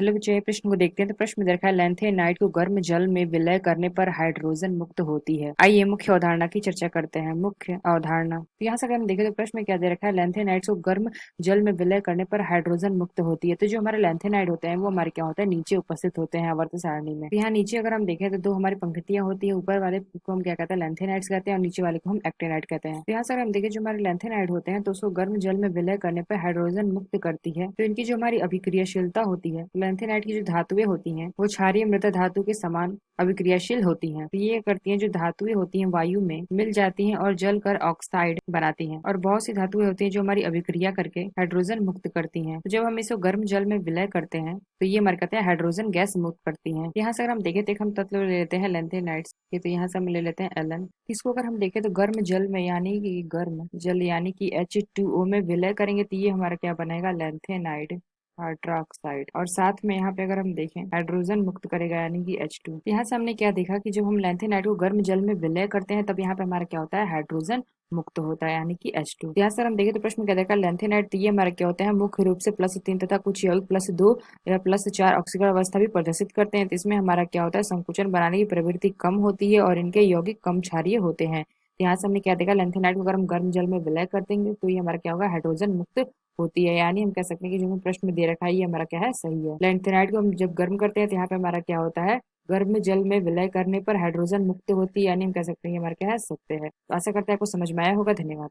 चलो बच्चों ये प्रश्न को देखते हैं। तो प्रश्न में दे रखा है लैंथेनाइड को गर्म जल में विलय करने पर हाइड्रोजन मुक्त होती है। आइए मुख्य अवधारणा की चर्चा करते हैं। मुख्य अवधारणा, तो यहाँ से अगर हम देखें तो प्रश्न में क्या दे रखा है, लैंथेनाइड को गर्म जल में विलय करने पर हाइड्रोजन मुक्त होती है। तो जो हमारे लैंथेनाइड होते हैं वो हमारे क्या होता है, नीचे उपस्थित होते हैं आवर्त सारणी में। तो यहाँ नीचे अगर हम देखें तो दो हमारी पंक्तियां होती है, ऊपर वाले को हम क्या कहते हैं, लैंथेनाइड्स कहते हैं, और नीचे वाले को हम एक्टिनाइड कहते हैं। तो यहाँ से अगर हम देखें जो हमारे लैंथेनाइड होते हैं तो उसको गर्म जल में विलय करने पर हाइड्रोजन मुक्त करती है। तो इनकी जो हमारी अभिक्रियाशीलता होती है, लैंथेनाइड की जो धातुएं होती हैं वो क्षारीय मृत धातु के समान अभिक्रियाशील होती हैं। तो ये करती हैं, जो धातुएं होती हैं वायु में मिल जाती हैं और जल कर ऑक्साइड बनाती हैं। और बहुत सी धातुएं होती हैं जो हमारी अभिक्रिया करके हाइड्रोजन मुक्त करती हैं। तो जब हम इसको गर्म जल में विलय करते हैं तो ये हमारे कहते हैं हाइड्रोजन गैस मुक्त करती हैं। यहाँ से अगर हम देखें तो एक हम तत्व ले लेते हैं लैंथेनाइड्स के। तो यहाँ से हम ले लेते हैं एलन। इसको अगर हम देखें तो गर्म जल में यानी कि गर्म जल यानी कि H2O में विलय करेंगे तो ये हमारा क्या बनेगा, लैंथेनाइड हाइड्रोक्साइड। और साथ में यहाँ पे अगर हम देखें हाइड्रोजन मुक्त करेगा यानी कि H2। यहाँ से हमने क्या देखा कि जब हम लैंथेनाइड को गर्म जल में विलय करते हैं तब यहाँ पे हमारा क्या होता है, हाइड्रोजन मुक्त होता है यानी कि H2। यहाँ से हम देखें तो प्रश्न में क्या देखा, लैंथेनाइड तो ये हमारा क्या होता है, मुख्य रूप से +3 तथा कुछ यौगिक +2 या +4 ऑक्सीकरण अवस्था भी प्रदर्शित करते हैं। तो इसमें हमारा क्या होता है, संकुचन बनाने की प्रवृत्ति कम होती है और इनके यौगिक कम क्षारीय होते हैं। तो यहाँ से हमने क्या देखा, लैंथेनाइड को अगर हम गर्म जल में विलय कर देंगे तो ये हमारा क्या होगा, हाइड्रोजन मुक्त होती है। यानी हम कह सकते हैं कि जो हमें प्रश्न में दे रखा है ये हमारा क्या है, सही है। लैंथेनाइड को हम जब गर्म करते हैं तो यहाँ पे हमारा क्या होता है, गर्म जल में विलय करने पर हाइड्रोजन मुक्त होती है। यानी हम कह सकते हैं ये हमारा क्या है, सत्य है। तो आशा करते हैं आपको समझ में आया होगा। धन्यवाद।